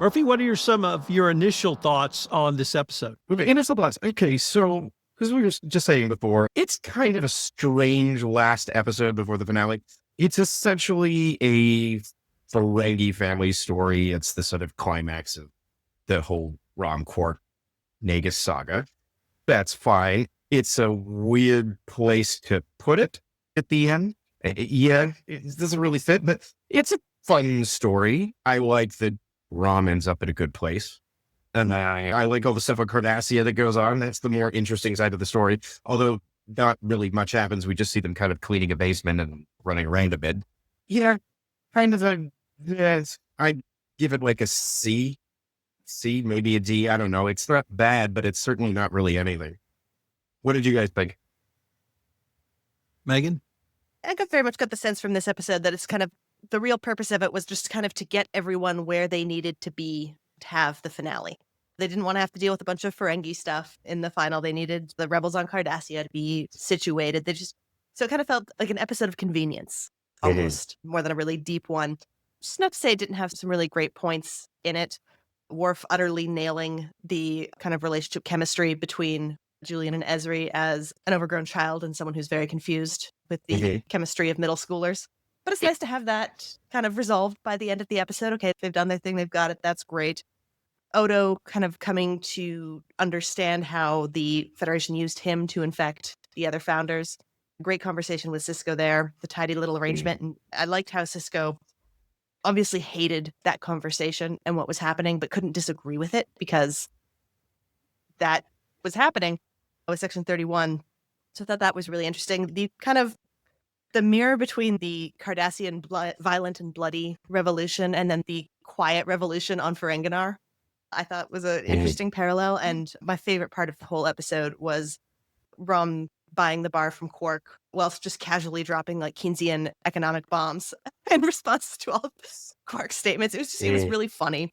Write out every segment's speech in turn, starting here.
Murphy, what are some of your initial thoughts on this episode? Initial thoughts. Okay, so as we were just saying before, it's kind of a strange last episode before the finale. It's essentially a Ferengi family story. It's the sort of climax of the whole Rom-Quark Nagus saga. That's fine. It's a weird place to put it at the end. Yeah, it doesn't really fit, but it's a fun story. I like that Rom ends up in a good place. And I like all the stuff on Cardassia that goes on. That's the more interesting side of the story. Although not really much happens. We just see them kind of cleaning a basement and running around a bit. Yeah, kind of a, yes, I'd give it like a C, maybe a D. I don't know. It's not bad, but it's certainly not really anything. What did you guys think? Megan? I very much got the sense from this episode that it's kind of the real purpose of it was just kind of to get everyone where they needed to be to have the finale. They didn't want to have to deal with a bunch of Ferengi stuff in the final. They needed the rebels on Cardassia to be situated. So it kind of felt like an episode of convenience, almost, more than a really deep one. Just not to say it didn't have some really great points in it. Worf utterly nailing the kind of relationship chemistry between Julian and Ezri as an overgrown child and someone who's very confused with the chemistry of middle schoolers. But it's nice to have that kind of resolved by the end of the episode. Okay, they've done their thing, they've got it, that's great. Odo kind of coming to understand how the Federation used him to infect the other founders. Great conversation with Sisko there, the tidy little arrangement. And I liked how Sisko obviously hated that conversation and what was happening, but couldn't disagree with it because that was happening with Section 31. So I thought that was really interesting. The kind of the mirror between the Cardassian violent and bloody revolution and then the quiet revolution on Ferenginar, I thought was an interesting parallel. And my favorite part of the whole episode was Rom buying the bar from Quark whilst just casually dropping like Keynesian economic bombs in response to all of Quark's statements. It was really funny.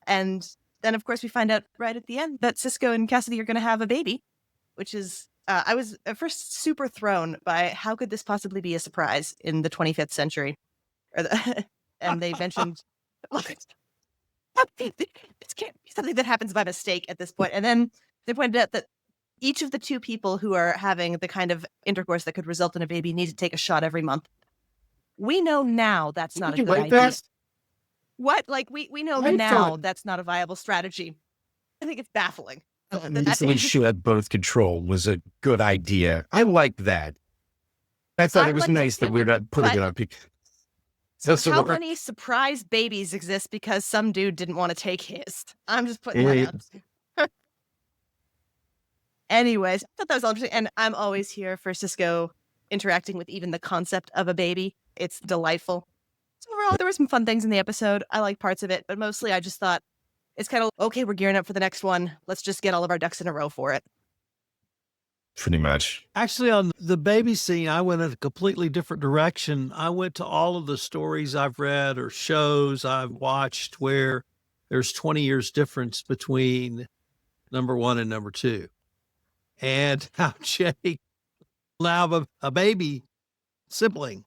And then, of course, we find out right at the end that Sisko and Kasidy are going to have a baby, which is, I was at first super thrown by how could this possibly be a surprise in the 25th century? And they mentioned, look, this can't be something that happens by mistake at this point. And then they pointed out that each of the two people who are having the kind of intercourse that could result in a baby need to take a shot every month. We know now that's not a good idea. That? What? Like, we know now that's not a viable strategy. I think it's baffling. Initially shared birth control was a good idea. I liked that. I thought it was nice that we're not putting it on people. How many surprise babies exist because some dude didn't want to take his? I'm just putting that out. Anyways, I thought that was all interesting. And I'm always here for Sisko interacting with even the concept of a baby. It's delightful. So overall, there were some fun things in the episode. I like parts of it, but mostly I just thought it's kind of, okay, we're gearing up for the next one. Let's just get all of our ducks in a row for it. Pretty much. Actually, on the baby scene, I went in a completely different direction. I went to all of the stories I've read or shows I've watched where there's 20 years difference between number one and number two. And how Jake now have a baby sibling,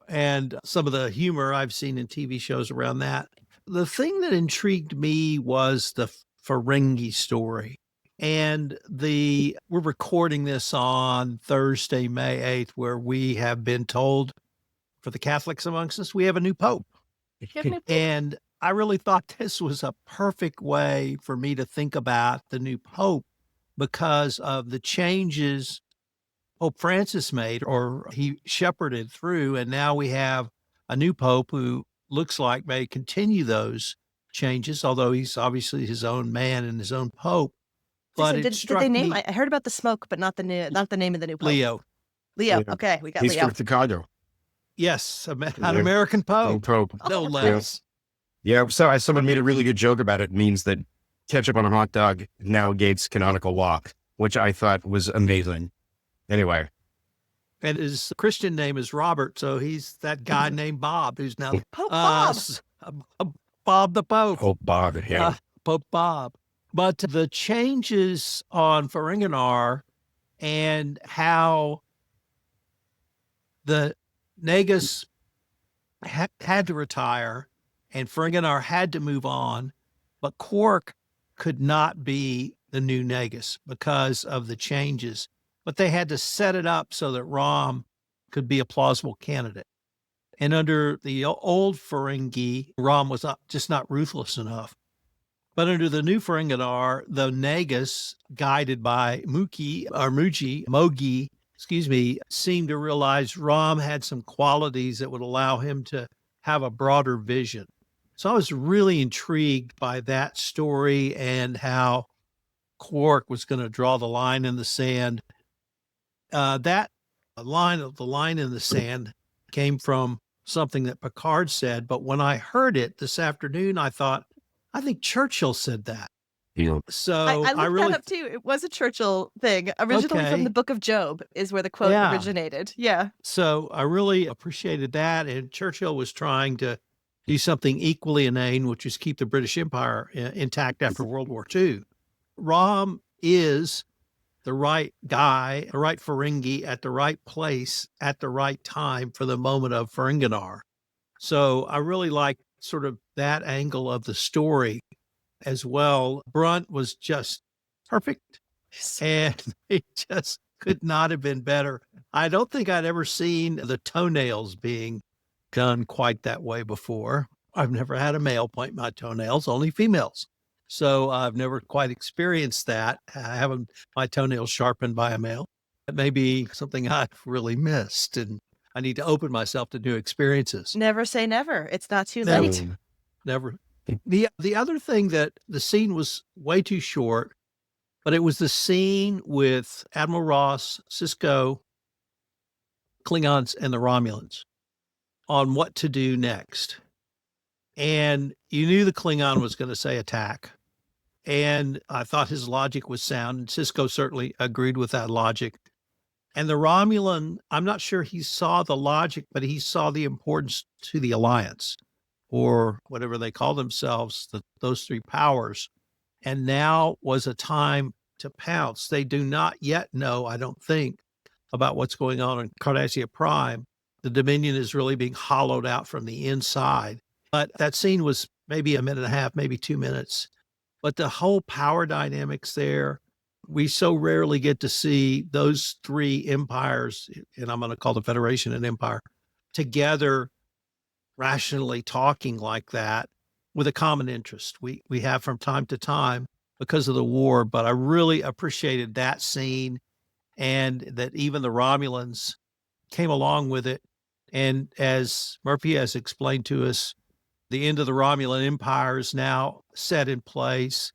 and some of the humor I've seen in TV shows around that. The thing that intrigued me was the Ferengi story. And we're recording this on Thursday, May 8th, where we have been told, for the Catholics amongst us, we have a new pope. And I really thought this was a perfect way for me to think about the new pope because of the changes Pope Francis made, or he shepherded through. And now we have a new pope who looks like may continue those changes, although he's obviously his own man and his own pope. But did they name? I heard about the smoke, but not the name of the new pope. Leo. Okay, we got He's Leo. from Chicago. Yes, an American pope. No less. Yeah, so someone made a really good joke about it. It means that ketchup on a hot dog now gates canonical law, which I thought was amazing. Anyway. And his Christian name is Robert, so he's that guy named Bob, who's now Pope Bob. Bob the Pope. Pope Bob, yeah. Pope Bob. But the changes on Ferenginar and how the Nagus had to retire and Ferenginar had to move on, But Quark could not be the new Nagus because of the changes. But they had to set it up so that Rom could be a plausible candidate. And under the old Ferengi, Rom was just not ruthless enough. But under the new Ferenginar, the Nagus, guided by Mogi, seemed to realize Rom had some qualities that would allow him to have a broader vision. So I was really intrigued by that story and how Quark was going to draw the line in the sand. That line in the sand came from something that Picard said, but when I heard it this afternoon, I thought, I think Churchill said that. Yeah. So I looked really, that up too. It was a Churchill thing. Originally from Okay. the Book of Job is where the quote Yeah. originated. Yeah. So I really appreciated that. And Churchill was trying to do something equally inane, which is keep the British Empire intact after World War II. Rom is the right guy, the right Ferengi at the right place at the right time for the moment of Ferenginar. So I really like sort of that angle of the story as well. Brunt was just perfect, and it just could not have been better. I don't think I'd ever seen the toenails being done quite that way before. I've never had a male point my toenails, only females. So I've never quite experienced that. Having my toenails sharpened by a male. It may be something I've really missed, and I need to open myself to new experiences. Never say never. It's not too Never. late. Never. The other thing that the scene was way too short, but it was the scene with Admiral Ross, Sisko, Klingons, and the Romulans on what to do next. And you knew the Klingon was going to say attack. And I thought his logic was sound. And Sisko certainly agreed with that logic. And the Romulan, I'm not sure he saw the logic, but he saw the importance to the Alliance, or whatever they call themselves, those three powers. And now was a time to pounce. They do not yet know, I don't think, about what's going on in Cardassia Prime. The Dominion is really being hollowed out from the inside. But that scene was maybe a minute and a half, maybe 2 minutes. But the whole power dynamics there, we so rarely get to see those three empires, and I'm going to call the Federation an empire, together rationally talking like that with a common interest. We have from time to time because of the war, but I really appreciated that scene, and that even the Romulans came along with it. And as Murphy has explained to us, the end of the Romulan Empire is now set in place.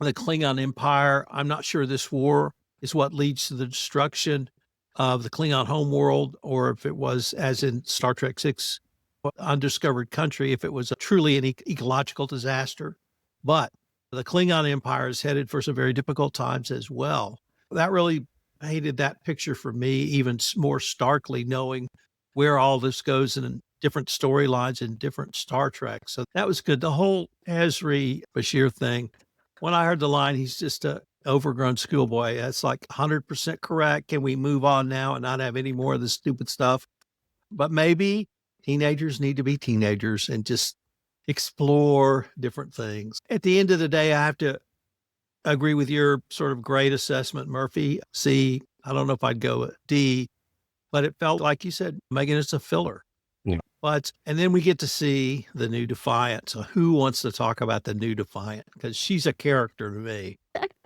The Klingon Empire, I'm not sure this war is what leads to the destruction of the Klingon homeworld, or if it was, as in Star Trek VI, Undiscovered Country, if it was truly an ecological disaster. But the Klingon Empire is headed for some very difficult times as well. That really painted that picture for me even more starkly, knowing where all this goes in different storylines in different Star Trek. So that was good. The whole Ezri Bashir thing, when I heard the line, he's just a overgrown schoolboy, that's like 100% correct. Can we move on now and not have any more of this stupid stuff? But maybe teenagers need to be teenagers and just explore different things. At the end of the day, I have to agree with your sort of grade assessment, Murphy. C, I don't know if I'd go D, but it felt like you said, Megan, it's a filler. Yeah. But, and then we get to see the new Defiant. So who wants to talk about the new Defiant? Because she's a character to me.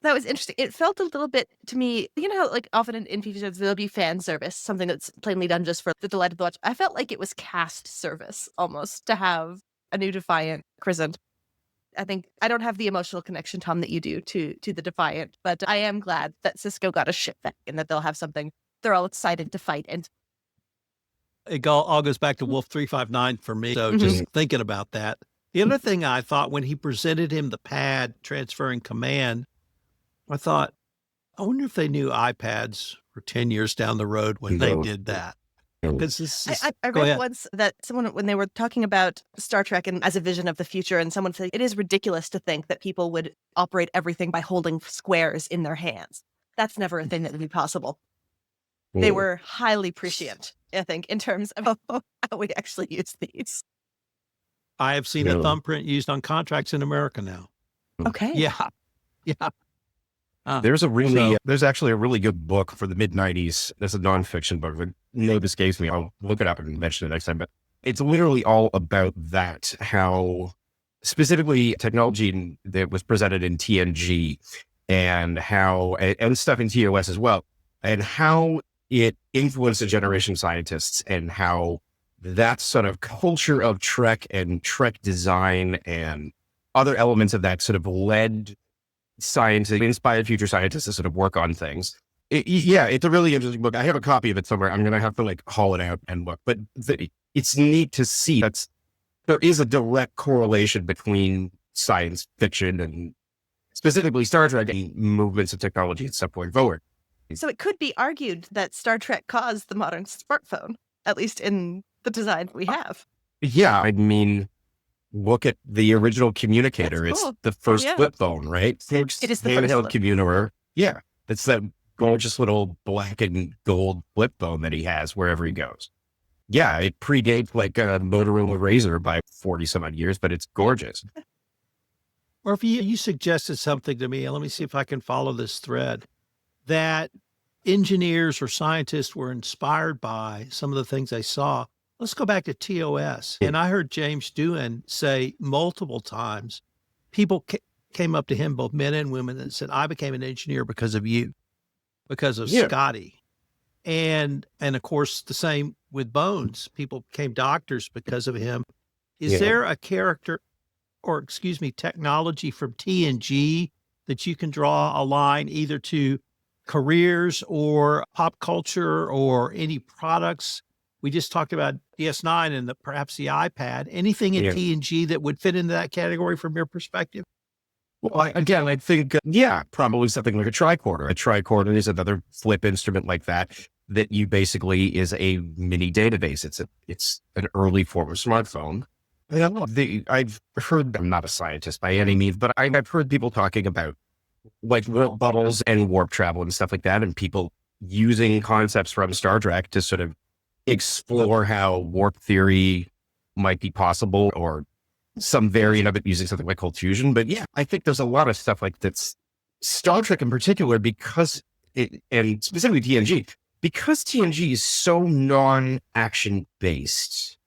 That was interesting. It felt a little bit to me, you know, like often in TV shows, there'll be fan service, something that's plainly done just for the delight of the watch. I felt like it was cast service almost to have a new Defiant christened. I think I don't have the emotional connection, Tom, that you do to the Defiant, but I am glad that Sisko got a ship back and that they'll have something they're all excited to fight. And it all goes back to Wolf 359 for me. So just thinking about that. The other thing I thought when he presented him the pad transferring command, I thought, I wonder if they knew iPads were 10 years down the road when they did that. Because this is, I read once that someone, when they were talking about Star Trek and as a vision of the future, and someone said, it is ridiculous to think that people would operate everything by holding squares in their hands. That's never a thing that would be possible. They were highly prescient, I think, in terms of how we actually use these. I have seen a thumbprint used on contracts in America now. Okay. Yeah. Yeah. There's actually a really good book for the mid-90s. There's a nonfiction book. The name escapes me. I'll look it up and mention it next time. But it's literally all about that, how specifically technology that was presented in TNG and and stuff in TOS as well, and how it influenced a generation of scientists, and how that sort of culture of Trek and Trek design and other elements of that sort of led scientists, inspired future scientists to sort of work on things. It's a really interesting book. I have a copy of it somewhere. I'm going to have to like haul it out and look, but it's neat to see there is a direct correlation between science fiction and specifically Star Trek and movements of technology and stuff going forward. So it could be argued that Star Trek caused the modern smartphone, at least in the design we have. Yeah. I mean, look at the original communicator. That's cool. It's the first flip phone, right? It is the handheld first communicator. Yeah. It's that gorgeous little black and gold flip phone that he has wherever he goes. Yeah. It predates like a Motorola Razor by 40 some odd years, but it's gorgeous. Or if you suggested something to me, let me see if I can follow this thread, that engineers or scientists were inspired by some of the things they saw. Let's go back to TOS. And I heard James Doohan say multiple times, people came up to him, both men and women, and said, I became an engineer because of you, because of Scotty. And of course, the same with Bones. People became doctors because of him. Is there a character, or excuse me, technology from TNG that you can draw a line either to careers or pop culture or any products? We just talked about DS9 and perhaps the iPad. Anything in TNG that would fit into that category from your perspective? Well, I think, probably something like a tricorder. A tricorder is another flip instrument like that you basically is a mini database. It's an early form of smartphone. I've heard, I'm not a scientist by any means, but I've heard people talking about like warp bubbles and warp travel and stuff like that, and people using concepts from Star Trek to sort of explore how warp theory might be possible, or some variant of it using something like cold fusion. But yeah, I think there's a lot of stuff like that's Star Trek in particular, because and specifically TNG, because TNG is so non-action based.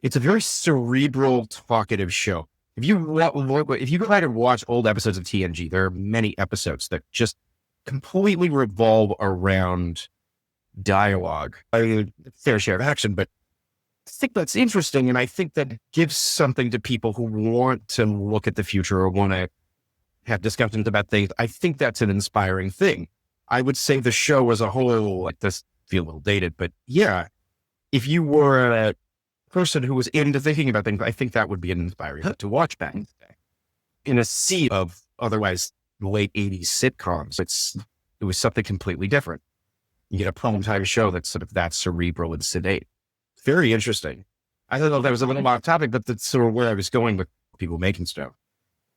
It's a very cerebral, talkative show. If you try to watch old episodes of TNG, there are many episodes that just completely revolve around dialogue. I mean, fair share of action, but I think that's interesting. And I think that gives something to people who want to look at the future or want to have discussions about things. I think that's an inspiring thing. I would say the show as a whole, like this, feel a little dated, but yeah, if you were a person who was into thinking about things, I think that would be an inspiring thing to watch back in the day. In a sea of otherwise late 80s sitcoms, it was something completely different. You get a primetime show that's sort of that cerebral and sedate. Very interesting. I don't know if that was a little off topic, but that's sort of where I was going with people making stuff.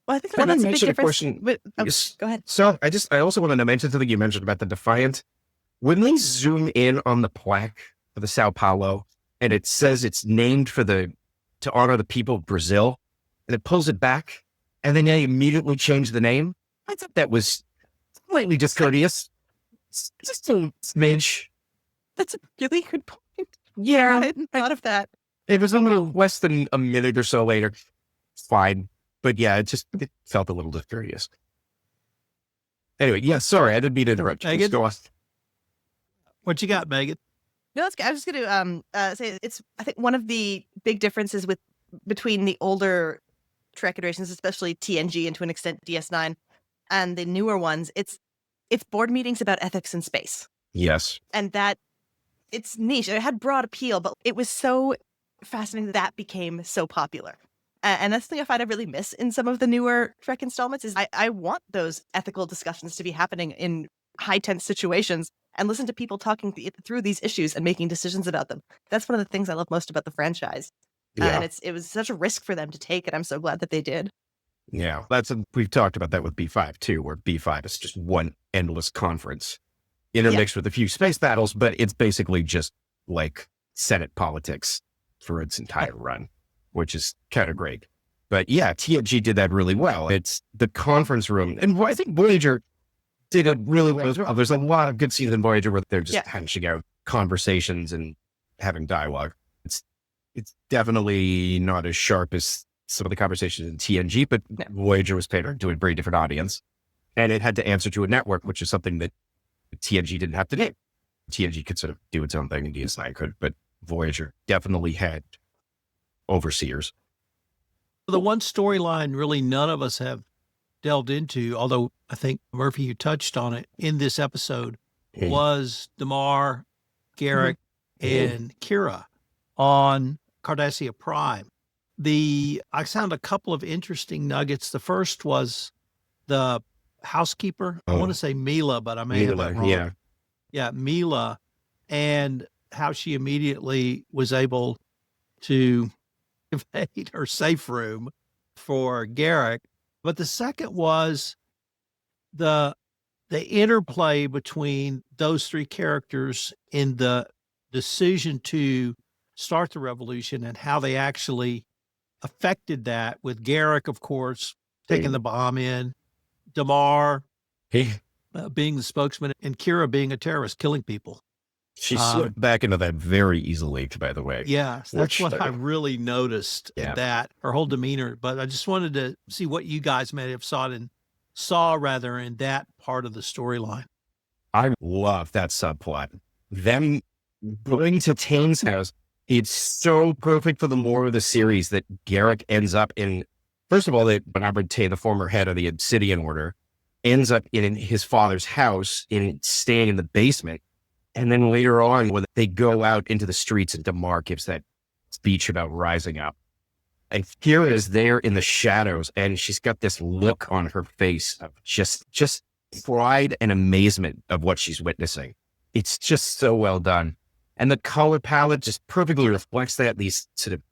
Well, I think that's a big difference. Go ahead. So I also wanted to mention something you mentioned about the Defiant. When they zoom in on the plaque for the Sao Paulo, and it says it's named to honor the people of Brazil, and it pulls it back, and then they immediately change the name. I thought that was slightly discourteous. Just a smidge. That's a really good point. Yeah. I hadn't thought of that. It was a little less than a minute or so later. Fine. But yeah, it felt a little discourteous. Anyway, yeah, sorry, I didn't mean to interrupt you. Go on. What you got, Megan? No, that's good. I was just going to say I think one of the big differences between the older Trek iterations, especially TNG and to an extent DS9, and the newer ones, it's board meetings about ethics in space. Yes. And that it's niche. It had broad appeal, but it was so fascinating that became so popular. And that's the thing I find I really miss in some of the newer Trek installments is I want those ethical discussions to be happening in high tense situations and listen to people talking through these issues and making decisions about them. That's one of the things I love most about the franchise. Yeah. And it was such a risk for them to take, and I'm so glad that they did. Yeah, we've talked about that with B5 too, where B5 is just one endless conference intermixed with a few space battles, but it's basically just like Senate politics for its entire run, which is kind of great. But yeah, TNG did that really well. It's the conference room. And I think Voyager did it really well as well. There's a lot of good scenes in Voyager where they're just hashing out conversations and having dialogue. It's definitely not as sharp as some of the conversations in TNG, but Voyager was paid to a very different audience. And it had to answer to a network, which is something that TNG didn't have to do. TNG could sort of do its own thing and DS9 could, but Voyager definitely had overseers. The one storyline really none of us have delved into, although I think, Murphy, you touched on it in this episode, was Damar, Garrick, and Kira on Cardassia Prime. I found a couple of interesting nuggets. The first was the housekeeper. I want to say Mila, but I may have that wrong. Yeah, Mila, and how she immediately was able to invade her safe room for Garrick. But the second was the interplay between those three characters in the decision to start the revolution and how they actually affected that, with Garrick, of course, taking the bomb in, Damar being the spokesman, and Kira being a terrorist, killing people. She slipped back into that very easily, by the way. Yeah, that's what I really noticed in that, her whole demeanor. But I just wanted to see what you guys may have saw in that part of the storyline. I love that subplot. Them going to Tane's house, it's so perfect for the lore of the series that Garrick ends up in, first of all, that Bernard Tane, the former head of the Obsidian Order, ends up in his father's house and staying in the basement. And then later on, when they go out into the streets and Damar gives that speech about rising up, and Kira is there in the shadows and she's got this look on her face of just pride and amazement of what she's witnessing. It's just so well done. And the color palette just perfectly reflects that, these sort of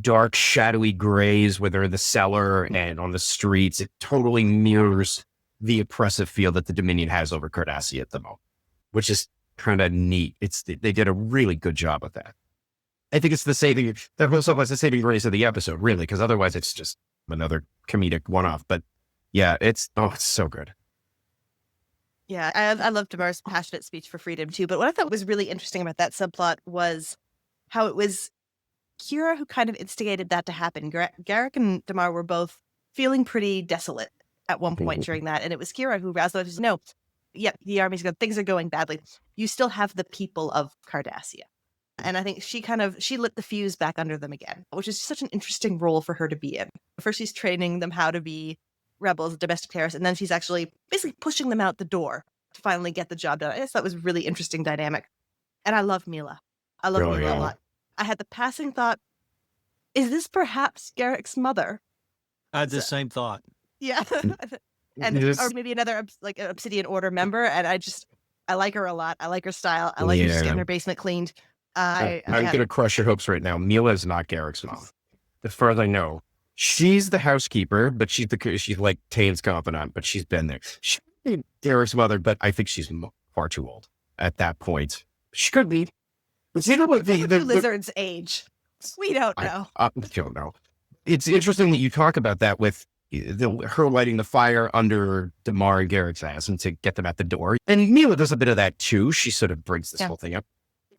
dark, shadowy grays, whether in the cellar and on the streets. It totally mirrors the oppressive feel that the Dominion has over Cardassia at the moment, which is kind of neat. They did a really good job of that. I think it's the saving grace of the episode, really, because otherwise it's just another comedic one-off. But yeah, it's so good. Yeah, I love Damar's passionate speech for freedom too. But what I thought was really interesting about that subplot was how it was Kira who kind of instigated that to happen. Garrick and Damar were both feeling pretty desolate at one point during that, and it was Kira who roused them to no, the army's good, things are going badly. You still have the people of Cardassia. And I think she lit the fuse back under them again, which is such an interesting role for her to be in. First, she's training them how to be rebels, domestic terrorists, and then she's actually basically pushing them out the door to finally get the job done. I guess that was a really interesting dynamic. And I love Mila. I love Mila a lot. I had the passing thought, is this perhaps Garrick's mother? I had the same thought. Yeah. Or maybe another like an Obsidian Order member. And I like her a lot. I like her style. I like her just getting her basement cleaned. I'm going to crush your hopes right now. Mila is not Garrick's mom. As far as I know, she's the housekeeper, but she's like Tane's confidant, but she's been there. She's Garrick's mother, but I think she's far too old at that point. She could be. But you know what? The lizard's age. We don't know. I don't know. It's interesting that you talk about that with her lighting the fire under Damar and Garrick's ass and to get them at the door. And Mila does a bit of that too. She sort of brings this whole thing up.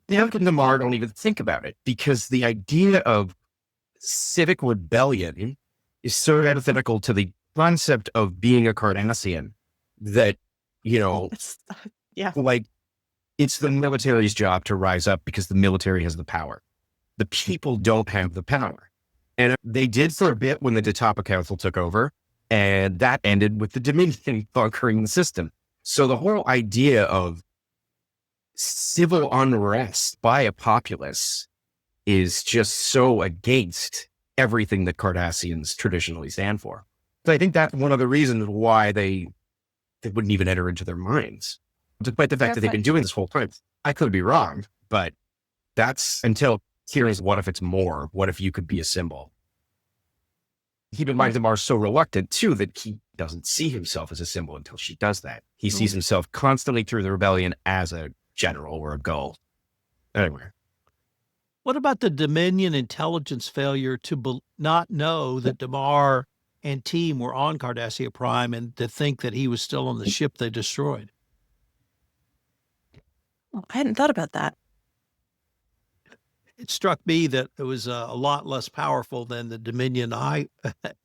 Garrick and Damar don't even think about it because the idea of civic rebellion is so antithetical to the concept of being a Cardassian that, like it's the military's job to rise up because the military has the power. The people don't have the power. And they did for a bit when the Detapa Council took over, and that ended with the Dominion conquering the system. So the whole idea of civil unrest by a populace is just so against everything that Cardassians traditionally stand for. So I think that's one of the reasons why they wouldn't even enter into their minds, despite the fact that they've been doing this whole time. I could be wrong, but that's until hearing what if it's more? What if you could be a symbol? Keep in mind, Damar's so reluctant too that he doesn't see himself as a symbol until she does that. He sees himself constantly through the rebellion as a general or a gull. Anyway. What about the Dominion intelligence failure to not know that Damar and team were on Cardassia Prime and to think that he was still on the ship they destroyed? Oh, I hadn't thought about that. It struck me that it was a lot less powerful than the Dominion I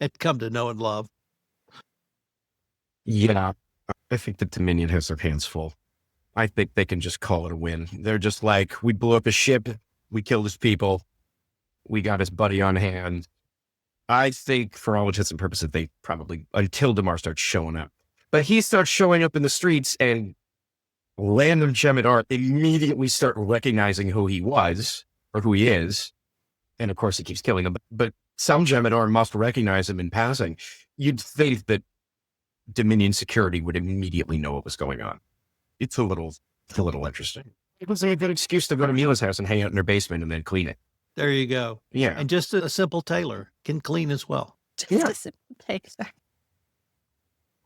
had come to know and love. Yeah, I think the Dominion has their hands full. I think they can just call it a win. They're just like, we blew up his ship, we killed his people, we got his buddy on hand. I think for all intents and purposes, they probably, until Damar starts showing up. But he starts showing up in the streets and Land and Jem'Hadar immediately start recognizing who he was or who he is. And of course, he keeps killing them. But some Jem'Hadar must recognize him in passing. You'd think that Dominion security would immediately know what was going on. It's a little interesting. It was a good excuse to go to Mila's house and hang out in her basement and then clean it. There you go. Yeah. And just a simple tailor can clean as well. Just a simple tailor.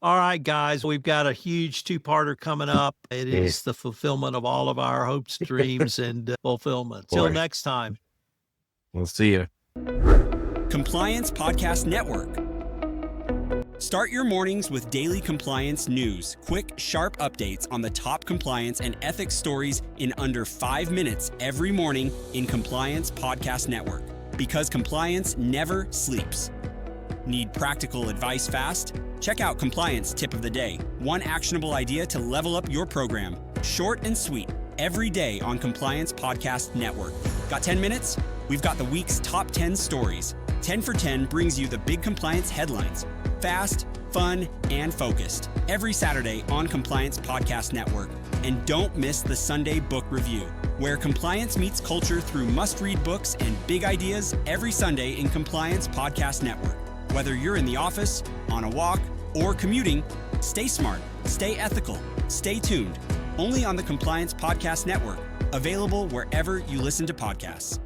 All right, guys, we've got a huge two-parter coming up. It is the fulfillment of all of our hopes, dreams, and fulfillment. Till next time. We'll see you. Compliance Podcast Network. Start your mornings with daily compliance news, quick, sharp updates on the top compliance and ethics stories in under 5 minutes every morning in Compliance Podcast Network. Because compliance never sleeps. Need practical advice fast? Check out Compliance Tip of the Day. One actionable idea to level up your program. Short and sweet, every day on Compliance Podcast Network. Got 10 minutes? We've got the week's top 10 stories. 10 for 10 brings you the big compliance headlines. Fast, fun, and focused. Every Saturday on Compliance Podcast Network. And don't miss the Sunday Book Review, where compliance meets culture through must-read books and big ideas every Sunday in Compliance Podcast Network. Whether you're in the office, on a walk, or commuting, stay smart, stay ethical, stay tuned. Only on the Compliance Podcast Network. Available wherever you listen to podcasts.